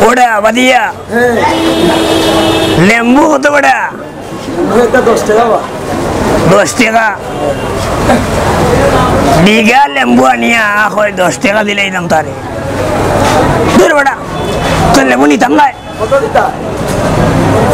ওটা বাদিয়া লেম্বু কত বড়া 10 টাকা 10 টাকা বিঘা লেম্বু আনিয়া হয় 10 টাকা দিলেই দাম তারে দূর বড়া তো লেম্বু নিতাম না কত দিতা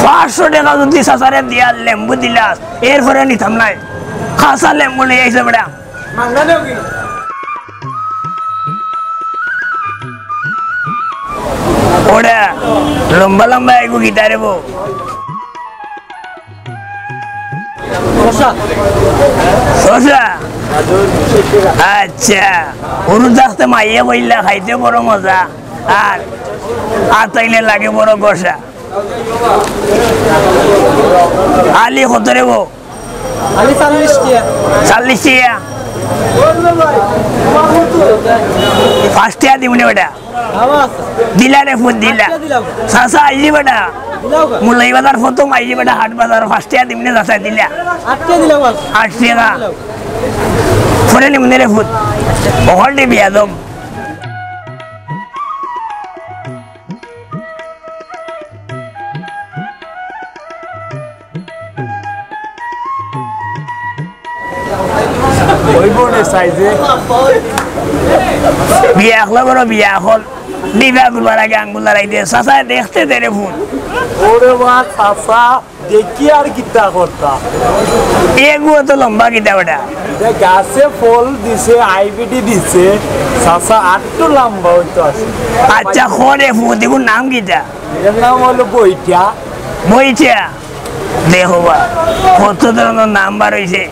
500 টাকা যদি সাসারে দিয়া লেম্বু দিলাস এরপরে নিতাম না খাসা লেম্বু নিয়ে আইছে বড়া মাংনা নেও কি ওটা লম্বা লম্বা এগো গিটারে বো শসা আচ্ছা গরু থাকতে মাইয়া বইলা খাইতে বড় মজা আর তাইলে লাগে বড় গসা আলি কত রে বো আলি 40 টাকা 40 টাকা 5 টাকা দিবনি ওটা দিলা রে ফুট দিলা সাসা আইজি বেটা মুলাই বাজার ফটো আইজি বেটা হাট বাজার 5 টাকা দিবনি সাসা দিলা 8 টাকা দিলাম 8 টাকা ফরে নিমনে রে ফুট বহলটি বিয়াদম ওই বড় সাইজে বিয়া হল বড় বিয়া হল দিবা গুলার আগে আঙ্গুলার আইতে সাসা দেখতে তেরে ফুট ওরে মা সাসা দেখি আর কিতা করতা এগু তো লম্বা কিতা বেটা গাছে ফল দিছে আইবিডি দিছে সাসা আটটু লম্বা হইতো আছে আচ্ছা খরে ফুট এগুর নাম কিতা এর নাম হলো বইটা বইটা দেখো বা কত ধরনের নাম্বার হয়েছে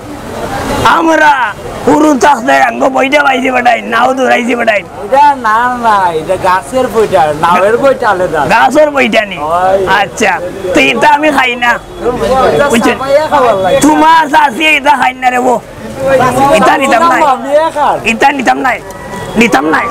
আমরা পুরু থাকতে আঙ্গ বইটা পাইছি বেটাই নাও দৌড়াইছি বেটাই এটা না না এটা গাছের বইটা নাওয়ের বইটা আলাদা গাছের বইটা নি আচ্ছা তো এটা আমি খাই না বুঝছেন তোমার চাষি এটা খাই না রে বো এটা নিতাম নাই এটা নিতাম নাই নিতাম নাই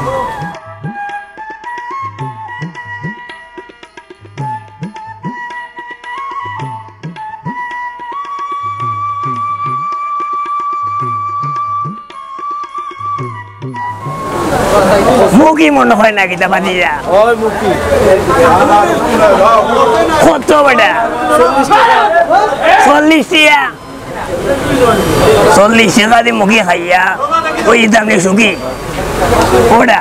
মুখি মনে হয় না কিতা বাদিয়া ওই মুখি কত বেটা 40 টাকা 40 টাকা দিয়ে মুখি খাইয়া ওই দামে সুখী ওটা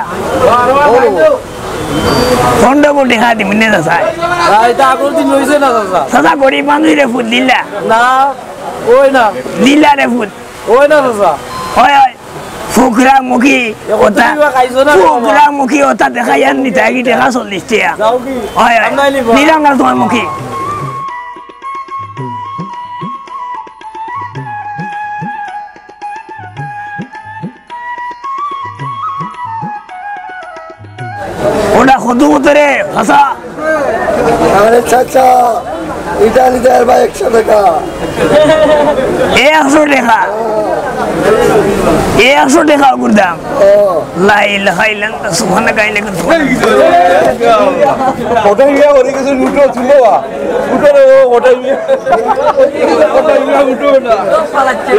15 কোটি খা দিম নে দাসা এটা আগর দিন হইছে না দাদা সাদা গরিব মানুষ রে ফুট দিলা না ওই না দিলা রে ফুট ওই না দাদা হয় হয় ফুকরা মুখী ওটা ফুকরা মুখী ওটা দেখা যান নিতে আগে দেখা 40 টাকা যাও কি হয় হয় নিলাম না তোমার মুখী ওটা কত রে হাসা আরে চাচা এটা নিতে আর ভাই 100 টাকা 100 টাকা 100 টাকা গুরদাম লাইল হাইলান সুবহান গাইলে কত ওটা গিয়া ওরে কিছু লুটো ছিল লুটো রে ওটা গিয়া লুটো না পালাইছে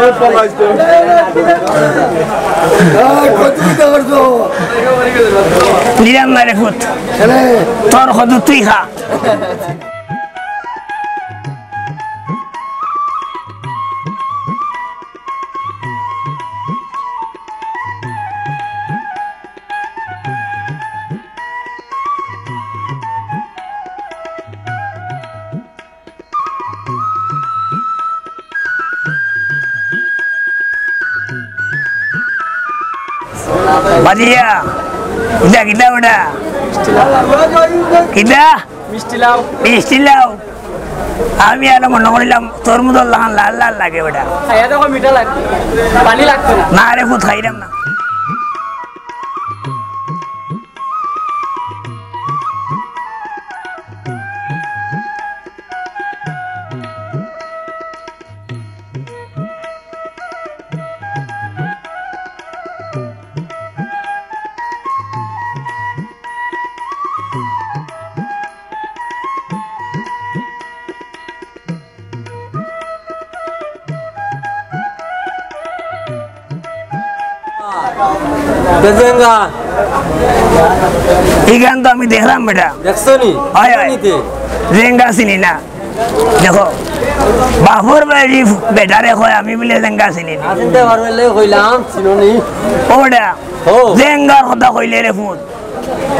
কত দিতে করছো নিলাম না রে ফুট তোর কত তুই খা বাজিয়া কিতা কিতা ওটা কিতা মিষ্টি লাউ আমি আর মনে করিলাম তোর মতো লাল লাল লাগে ওটা মিঠা লাগবে পানি লাগবে না রে খুব খাইলাম না এই গান তো আমি দেখলাম বেটা দেখছো নি জেঙ্গা চিনি না দেখো বাপুর বাড়ি বেটারে কয় আমি বলে জেঙ্গা চিনি না ওটা জেঙ্গার কথা কইলে রে ফুট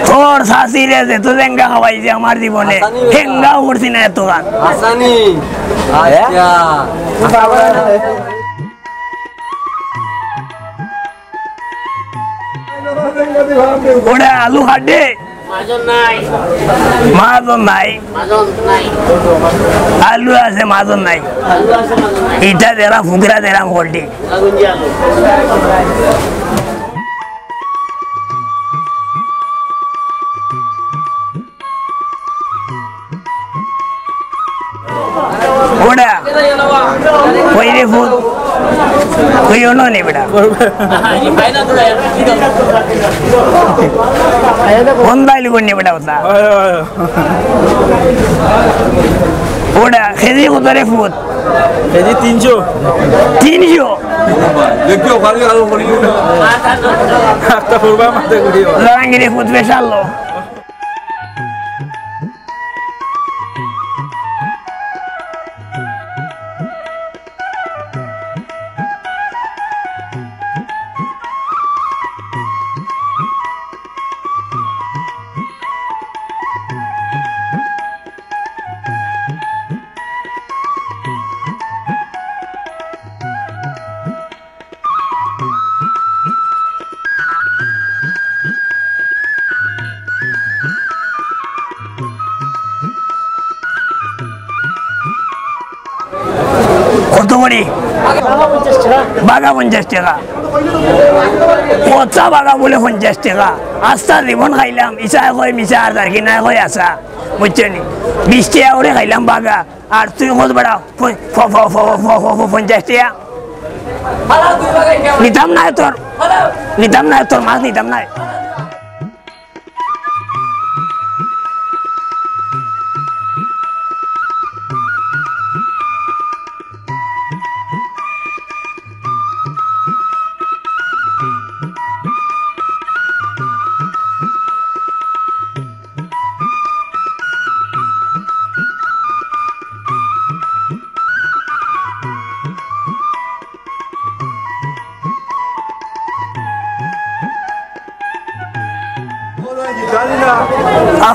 তোর শাশি রে যে তো জেঙ্গা খাওয়াইছে আমার জীবনে হেঙ্গাও করছি না এত গান ওটা আলু হাড্ডে মাজন নাই আলু আছে মাজন নাই ইটা দেরা ফুকরা দেরা মোল্টি ওটা কইরে ফুট কই হলো নি বেটা বন্দাইলি করনি বেটা ওটা ওটা কেজি কত রে ফুট কেজি 300 লড়াঙ্গিরে ফুট বেশালো কত করে বাঘা 50 টাকা কচা বাঘা বলে 50 টাকা আস্তা জীবন খাইলাম ইচ্ছা হয় মিশা আর কি না হয় আসা বুঝছেন 20 টাকা করে খাইলাম বাঘা আর তুই কত বড় 50 টাকা নিতাম না তোর মাছ নিতাম না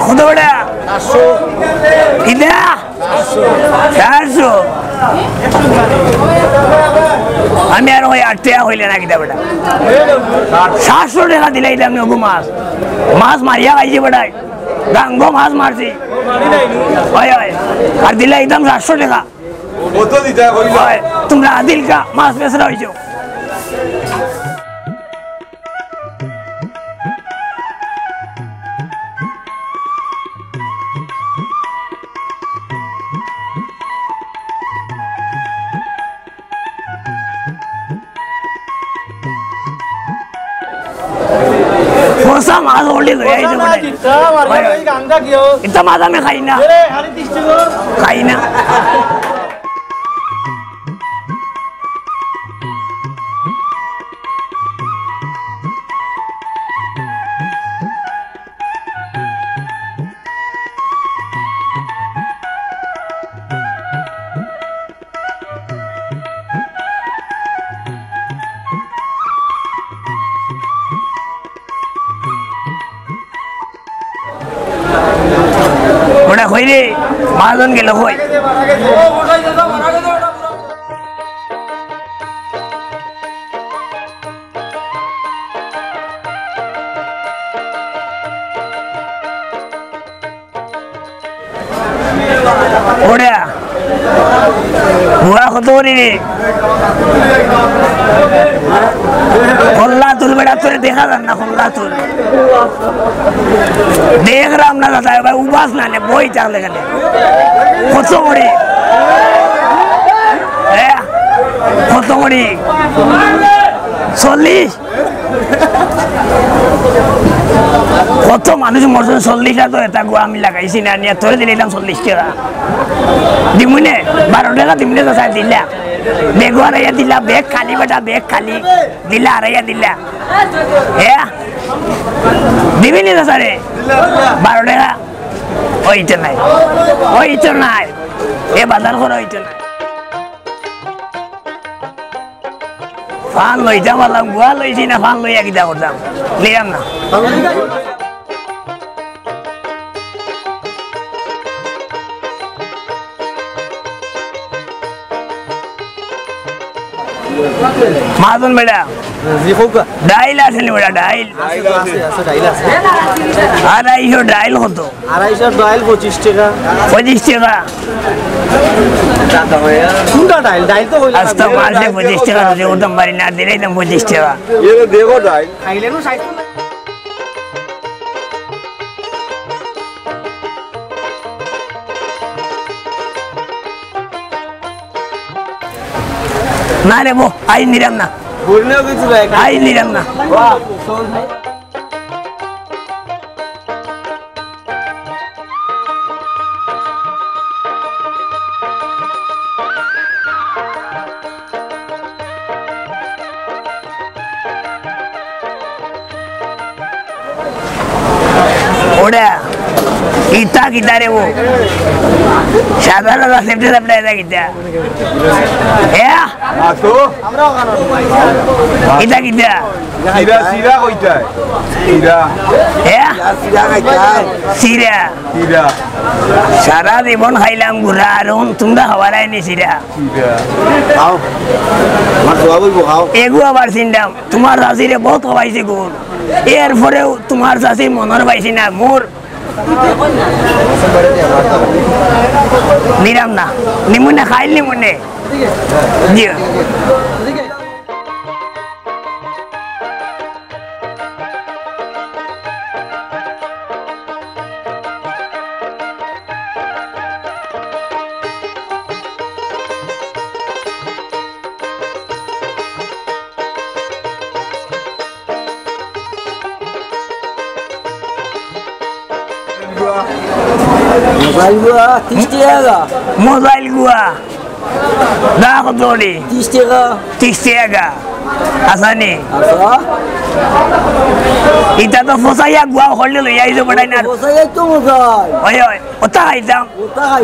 কত বড় 400 ইদা 400 আমি আর ওই 8 টাকা হইলে না কিতা বেটা 700 টাকা দিলাই আমি ওগো মাছ মারিয়া খাইছি বেটাই গাঙ্গো মাছ মারছি আর দিলাই একদম 700 টাকা কত দিতে কইলা তোমরা আদিল কা মাছ বেচরা হইছো कोसा मास ओल्डी गया इसे बोले इतना मादा में खाई ना ওটা কইরে মাজন গেল কই ওড়া বুয়া কত করি রে খোল্লা তুল বেটা তোরে দেখা যান না খোল্লা তুল দেখ রাম না দাদা ভাই উবাস না নে বই চালে গেলে কত করি কত করি 40 কত মানুষ মরছেন 40 টাকা তো এটা আমি লাগাইছি না নিয়ে তোরে দিলাম 40 টাকা দিমুনে 12 টাকা দিমুনে তো দিলা বেগ আড়াইয়া দিলা বেগ খালি বেটা বেগ খালি দিলা আড়াইয়া দিলা দিবিনি তো স্যারে 12 টাকা ওইটা নাই এ বাজার করে ওইটা নাই ফান লইতাম বললাম গুয়া লইছি না ফান লইয়া কিতা করতাম লিয়াম না মাদন বেটা ডাইল আছে নি বেটা ডাইল আড়াইশো ডাইল কত 250 ডাইল 25 টাকা 25 টাকা কোনটা ডাইল ডাইল তো হইলো আস্তা মাসে 25 টাকা রোজে উঠতাম পারি না দিলেই দাম 25 টাকা এরে দেখো ডাইল খাইলেনো 60 না রে বো আই নিরাম না বললেও কিছু ভাই আই নিরাম না বাহ চল ভাই ওড়া ইতা কিতা রে ও সাধারণ সেফটি সাপ্লাই দা কিতা আসো আমরা ওখানে ইতা কিতা সিরা সিরা কইতা সিরা সিরা কইতা সিরা সিরা সারা জীবন খাইলাম গুড়া আর তোমরা খাওয়ারাই নি সিরা খাও আমার খাওয়া বলবো খাও এগুলো আবার চিন্তাম তোমার চাষিরে বহুত খাওয়াইছে গুড় এরপরেও তোমার চাষি মনের পাইছি না মোর নিরাম না নিমুনে খাইল নিমুনে জি মোবাইল গুয়া 30 টাকা মোবাইল গুয়া দা কত 30 টাকা 30 টাকা আসানি আচ্ছা ইটা তো ফসাইয়া গুয়া হলে লই আইছো বড়াই না বসাই তো মোবাইল ওই ওই ওটা খাইতাম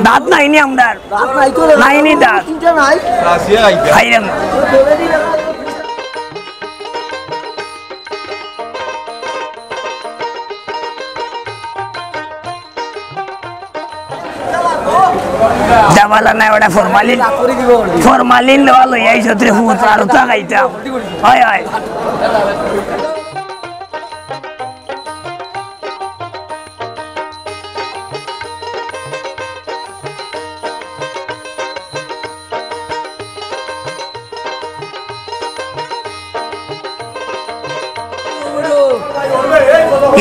দাঁত নাই নি আমদার রাত নাই তো নাই নি দাঁত তিনটা নাই রাশিয়া আইতা খাইলাম যাবালা নাই ওটা ফরমালিন দেওয়া লই আইছো তুই হুত আর ওটা খাইতাম হয় হয়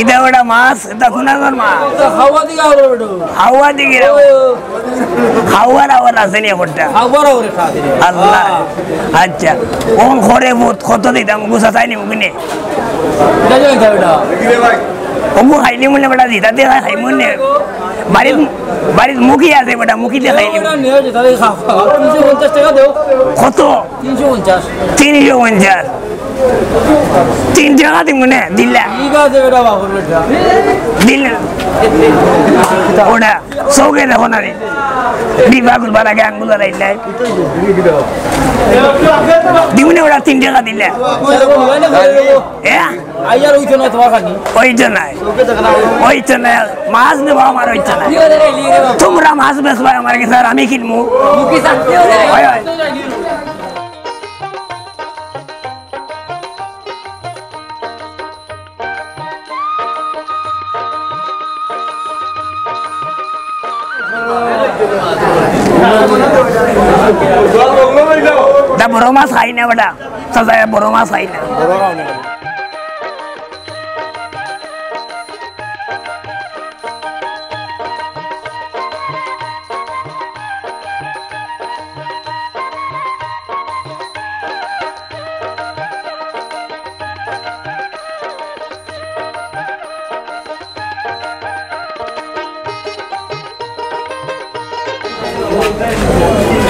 এটা ওটা মাছ এটা কোনাগর মাছ খাওয়া দিগা হবে বেটো হাওয়া দিকে হাওয়ার আওয়ার আছে নি ওটা খাবার ওরে খা দিলে আল্লাহ আচ্ছা কোন ঘরে বহুত কত দিতাম গুছা চাইনি মুখনে এটা যাই বেটা কিরে ভাই ওগু খাইনি মনে বেটা দিতা দিয়ে খাই মনে বাড়ির মুখি আছে বেটা মুখিতে খাইনি এটা নিয়ে যে তাহলে খা 350 টাকা দাও কত 350 350 3 টাকা দি মনে দিলা ঠিক আছে বেটা বাবুর বেটা দিল ওটা সৌকে দেখো না রে বিভাগুল বাড়াকে আঙ্গুল লাইলাই দিমনে ওটা 3 টাকা দিলা আইয়ার ওইতো না তোমার খানি ওইটা নাই ওইটা নাই মাছ নেবো আমার ওইটা নাই তোমরা মাছ বেচবা আমার কাছে আর আমি কিনবো তা বড় মাছ খাই না বেটা চাচা বড় মাছ খাই না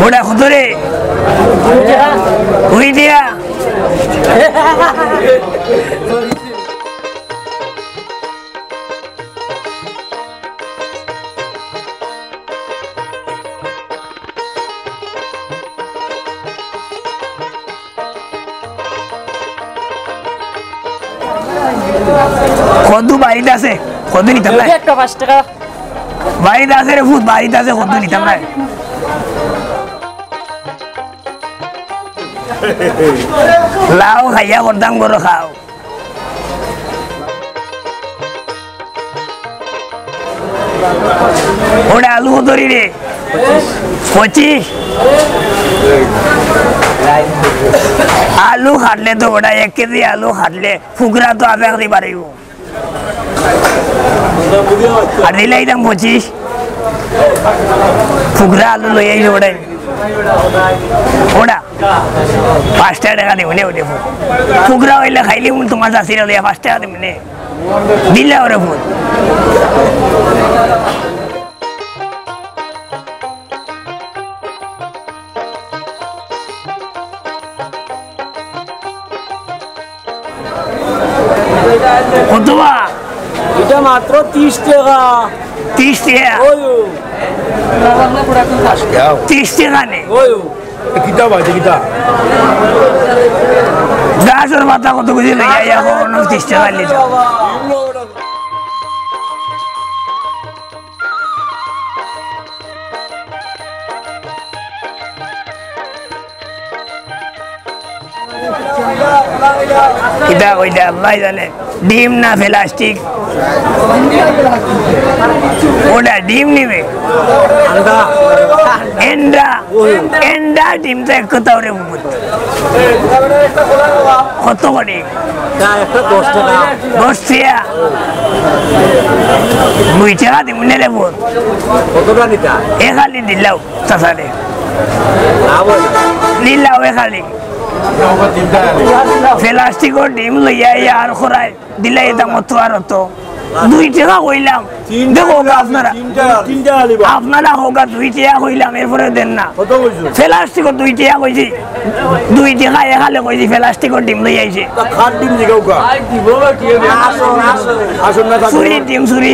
ওটা কত রে ওই দিয়া কত বাড়িতে আছে কত নিতাম না একটা 5 টাকা বাড়িতে আছে রে ভূত বাড়িতে আছে কত নিতাম না লাও খাইয়া করতাম গরো খাও ওটা আলু কতরি রে 25 আলু খাটলে তো ওটা 1 কেজি আলু খাটলে ফুকরা তো আধা কেজি বাড়িব আর দিলাই দাম 25 ফুকরা আলু লই আইছে ওটাই ওটা 5 টাকা দিব নে ওটা ফুকরা হইলে খাইলে তোমার চাষিরা লইয়া 5 টাকা দিব নে দিলে ওরে ফুল কত বা এটা মাত্র 30 টাকা 30 টাকা ওই 30 টাকা নে ওই কিতা বাজে কিতা গাছের মাথা কত কিছু লইয়া এখন 30 টাকা লিটার এটা ওইটা আল্লাহ জানে ডিম না প্লাস্টিক ওটা ডিম নিবে এন্ডা এন্ডা ডিম তো এক কথা ওরে কত করে একটা 10 টাকা 10 টাকা 2 টাকা দিব নেলে বোধ কতটা নিতা এ খালি দিলাও চাষারে দিলাও এ খালি প্লাস্টিকের ডিম লইয়া আর খরাই দিলে এটা মতো আর হতো 2 টাকা কইলাম দেখো আপনারা আপনারা হোক 2 টাকা কইলাম এরপরে দেন না প্লাস্টিকের 2 টাকা কইছি 2 টাকা এখালে কইছি প্লাস্টিকের ডিম লই আইছে খাট ডিম দিগাও কা দিব কি আসো আসুন না চুরি ডিম চুরি